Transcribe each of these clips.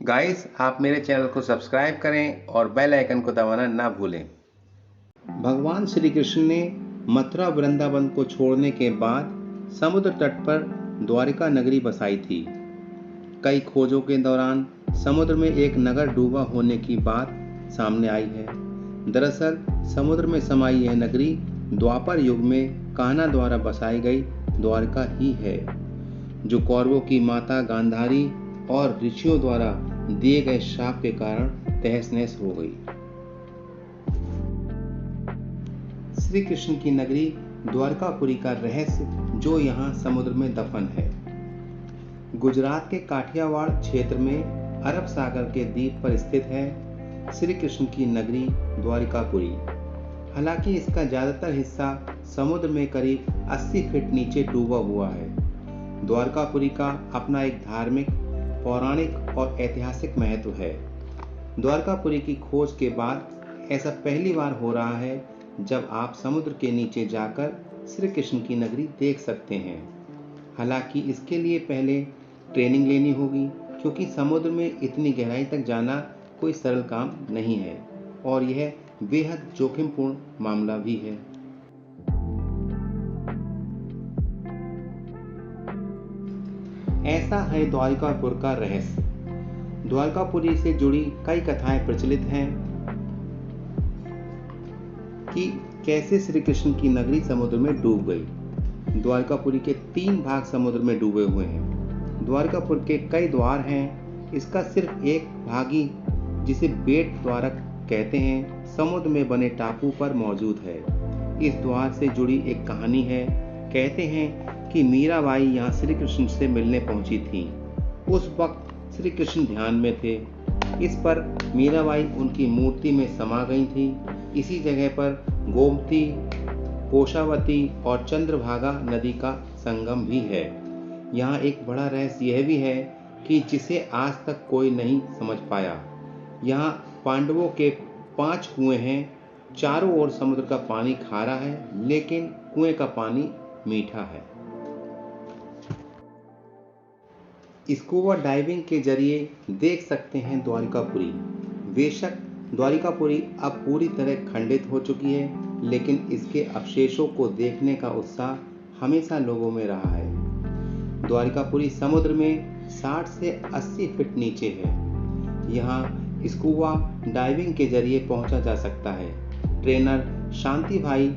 Guys, आप मेरे channel को सब्सक्राइब करें और बेल आइकन को दबाना ना भूलें। भगवान श्री कृष्ण ने मथुरा वृंदावन को छोड़ने के बाद समुद्र तट पर द्वारिका नगरी बसाई थी। कई खोजों के दौरान समुद्र में एक नगर डूबा होने की बात सामने आई है। दरअसल समुद्र में समाई यह नगरी द्वापर युग में कान्हा द्वारा बसाई गई द्वारका ही है, जो कौरवों की माता गांधारी और ऋषियों द्वारा दिए गए श्राप के कारण तहस नहस हो गई। श्री कृष्ण की नगरी द्वारकापुरी का रहस्य जो यहाँ समुद्र में दफन है। गुजरात के काठियावाड़ क्षेत्र में अरब सागर के द्वीप पर स्थित है श्री कृष्ण की नगरी द्वारकापुरी। हालांकि इसका ज्यादातर हिस्सा समुद्र में करीब 80 फीट नीचे डूबा हुआ है। द्वारकापुरी का अपना एक धार्मिक, पौराणिक और ऐतिहासिक महत्व है। द्वारकापुरी की खोज के बाद ऐसा पहली बार हो रहा है जब आप समुद्र के नीचे जाकर श्री कृष्ण की नगरी देख सकते हैं। हालांकि इसके लिए पहले ट्रेनिंग लेनी होगी, क्योंकि समुद्र में इतनी गहराई तक जाना कोई सरल काम नहीं है और यह बेहद जोखिमपूर्ण मामला भी है। ऐसा है द्वारकापुर का रहस्य। द्वारकापुरी से जुड़ी कई कथाएं प्रचलित हैं कि कैसे श्री कृष्ण की नगरी समुद्र में डूब गई। द्वारकापुरी के 3 भाग समुद्र में डूबे हुए हैं। द्वारकापुर के कई द्वार हैं। इसका सिर्फ एक भाग ही, जिसे बेट द्वारक कहते हैं, समुद्र में बने टापू पर मौजूद है। इस द्वार से जुड़ी एक कहानी है। कहते हैं कि मीराबाई यहाँ श्री कृष्ण से मिलने पहुंची थी। उस वक्त श्री कृष्ण ध्यान में थे। इस पर मीराबाई उनकी मूर्ति में समा गई थी। इसी जगह पर गोमती, कोशावती और चंद्रभागा नदी का संगम भी है। यहाँ एक बड़ा रहस्य यह भी है कि जिसे आज तक कोई नहीं समझ पाया। यहाँ पांडवों के 5 कुएं हैं। चारों ओर समुद्र का पानी खारा है, लेकिन कुएं का पानी मीठा है। स्कूबा डाइविंग के जरिए देख सकते हैं द्वारकापुरी। बेशक द्वारकापुरी अब पूरी तरह खंडित हो चुकी है, लेकिन इसके अवशेषों को देखने का उत्साह हमेशा लोगों में रहा है। द्वारकापुरी समुद्र में 60 से 80 फीट नीचे है। यहाँ स्कूबा डाइविंग के जरिए पहुंचा जा सकता है। ट्रेनर शांति भाई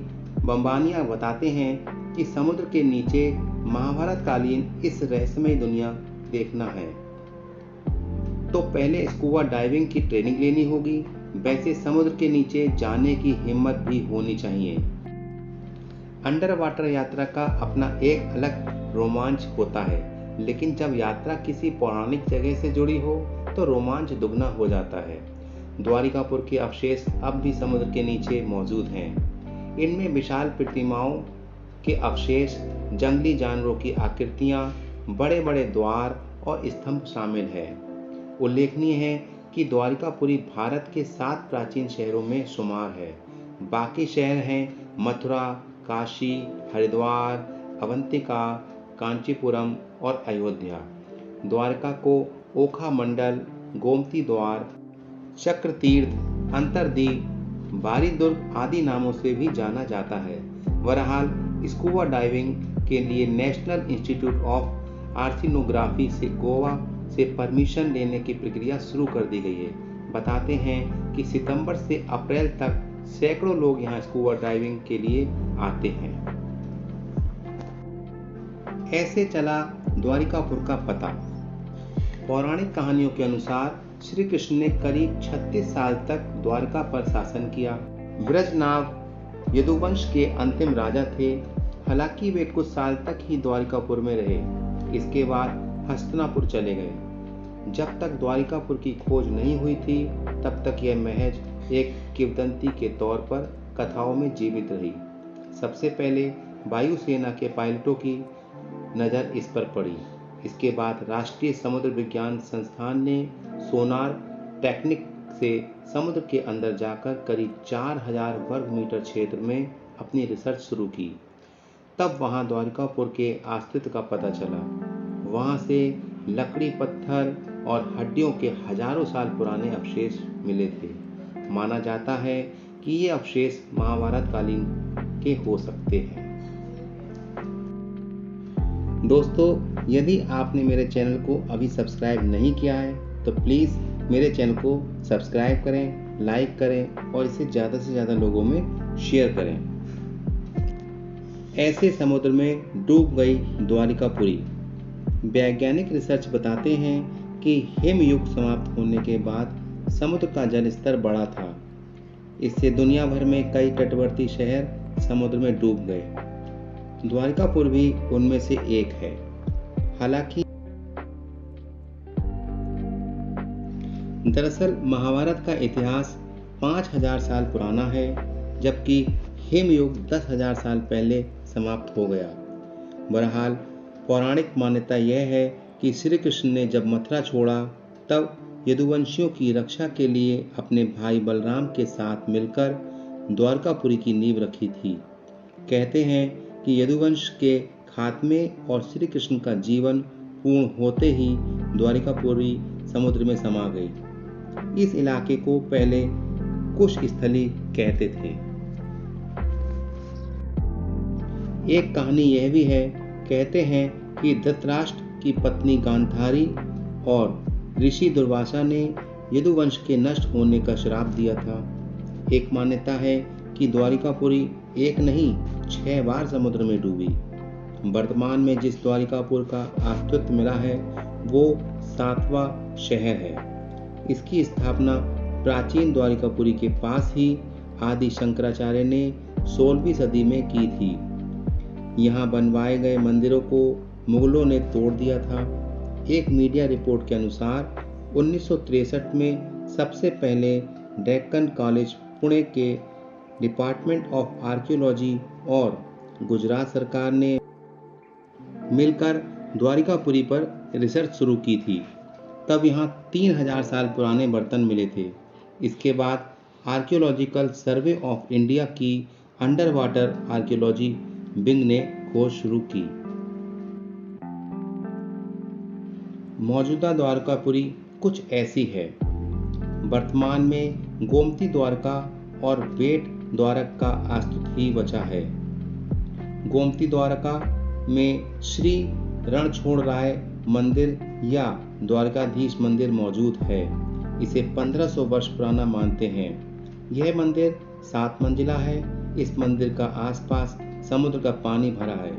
बम्बानिया बताते हैं कि समुद्र के नीचे महाभारत कालीन इस रहस्यमय दुनिया देखना है तो पहले स्कूबा डाइविंग की ट्रेनिंग लेनी होगी। वैसे समुद्र के नीचे जाने की हिम्मत भी होनी चाहिए। अंडर वाटर यात्रा का अपना एक अलग रोमांच होता है, लेकिन जब यात्रा किसी पौराणिक जगह से जुड़ी हो तो रोमांच दुगना हो जाता है। द्वारकापुर के अवशेष अब भी समुद्र के नीचे मौजूद हैं। इनमें विशाल प्रतिमाओं के अवशेष, जंगली जानवरों की आकृतियां, बड़े बड़े द्वार और स्तंभ शामिल है। उल्लेखनीय है कि द्वारकापुरी भारत के 7 प्राचीन शहरों में शुमार है। बाकी शहर हैं मथुरा, काशी, हरिद्वार, अवंतिका, कांचीपुरम और अयोध्या। द्वारका को ओखा मंडल, गोमती द्वार, चक्र तीर्थ, अंतरदीप, बारी दुर्ग आदि नामों से भी जाना जाता है। बहरहाल स्कूबा डाइविंग के लिए नेशनल इंस्टीट्यूट ऑफ आर्सिनोग्राफी से गोवा से परमिशन लेने की प्रक्रिया शुरू कर दी गई है। बताते हैं कि सितंबर से अप्रैल तक सैकड़ों लोग यहाँ स्कूबा डाइविंग के लिए आते हैं। ऐसे चला द्वारकापुर का पता। पौराणिक कहानियों के अनुसार श्री कृष्ण ने करीब 36 साल तक द्वारका पर शासन किया। ब्रजनाभ यदुवंश के अंतिम राजा थे। हालांकि वे कुछ साल तक ही द्वारकापुर में रहे। इसके बाद हस्तिनापुर चले गए। जब तक द्वारकापुर की खोज नहीं हुई थी, तब तक यह महज एक किंवदंती के तौर पर कथाओं में जीवित रही। सबसे पहले वायुसेना के पायलटों की नज़र इस पर पड़ी। इसके बाद राष्ट्रीय समुद्र विज्ञान संस्थान ने सोनार टेक्निक से समुद्र के अंदर जाकर करीब 4000 वर्ग मीटर क्षेत्र में अपनी रिसर्च शुरू की। तब वहां द्वारकापुर के अस्तित्व का पता चला। वहां से लकड़ी, पत्थर, और हड्डियों के हजारों साल पुराने अवशेष मिले थे। माना जाता है कि ये अवशेष महाभारत कालीन के हो सकते हैं। दोस्तों, यदि आपने मेरे चैनल को अभी सब्सक्राइब नहीं किया है तो प्लीज़ मेरे चैनल को सब्सक्राइब करें, लाइक करें और इसे ज़्यादा से ज़्यादा लोगों में शेयर करें। ऐसे समुद्र में डूब गई द्वारिकापुरी। वैज्ञानिक रिसर्च बताते हैं कि हिमयुग समाप्त होने के बाद समुद्र का जल स्तर बढ़ा था। इससे दुनिया भर में कई तटवर्ती शहर समुद्र में डूब गए। द्वारिकापुर भी उनमें से एक है। हालांकि दरअसल महाभारत का इतिहास 5000 साल पुराना है, जबकि हिमयुग 10,000 साल पहले समाप्त हो गया। बहरहाल पौराणिक मान्यता यह है कि श्री कृष्ण ने जब मथुरा छोड़ा तब यदुवंशियों की रक्षा के लिए अपने भाई बलराम के साथ मिलकर द्वारकापुरी की नींव रखी थी। कहते हैं कि यदुवंश के खात्मे और श्री कृष्ण का जीवन पूर्ण होते ही द्वारिकापुरी समुद्र में समा गई। इस इलाके को पहले कुशस्थली कहते थे। एक कहानी यह भी है, कहते हैं कि धृतराष्ट्र की पत्नी गांधारी और ऋषि दुर्वासा ने यदुवंश के नष्ट होने का श्राप दिया था। एक मान्यता है कि द्वारिकापुरी एक नहीं 6 बार समुद्र में डूबी। वर्तमान में जिस द्वारिकापुर का अस्तित्व मिला है वो 7वां शहर है। इसकी स्थापना प्राचीन द्वारिकापुरी के पास ही आदि शंकराचार्य ने 16वीं सदी में की थी। यहाँ बनवाए गए मंदिरों को मुगलों ने तोड़ दिया था। एक मीडिया रिपोर्ट के अनुसार 1963 में सबसे पहले डेक्कन कॉलेज पुणे के डिपार्टमेंट ऑफ आर्कियोलॉजी और गुजरात सरकार ने मिलकर द्वारिकापुरी पर रिसर्च शुरू की थी। तब यहाँ 3000 साल पुराने बर्तन मिले थे। इसके बाद आर्कियोलॉजिकल सर्वे ऑफ इंडिया की अंडर वाटर आर्कियोलॉजी विंग ने खोज शुरू की। मौजूदा द्वारकापुरी कुछ ऐसी है। वर्तमान में गोमती द्वारका और बेट द्वारक का अस्तित्व ही बचा है। गोमती द्वारका में श्री रणछोड़ राय मंदिर या द्वारकाधीश मंदिर मौजूद है। इसे 1500 वर्ष पुराना मानते हैं। यह मंदिर 7 मंजिला है। इस मंदिर का आसपास समुद्र का पानी भरा है।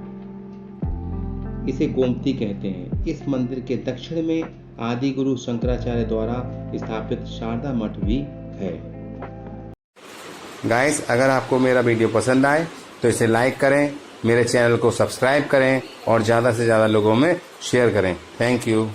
इसे गोमती कहते हैं। इस मंदिर के दक्षिण में आदि गुरु शंकराचार्य द्वारा स्थापित शारदा मठ भी है। गाइस, अगर आपको मेरा वीडियो पसंद आए तो इसे लाइक करें, मेरे चैनल को सब्सक्राइब करें और ज़्यादा से ज़्यादा लोगों में शेयर करें। Thank you.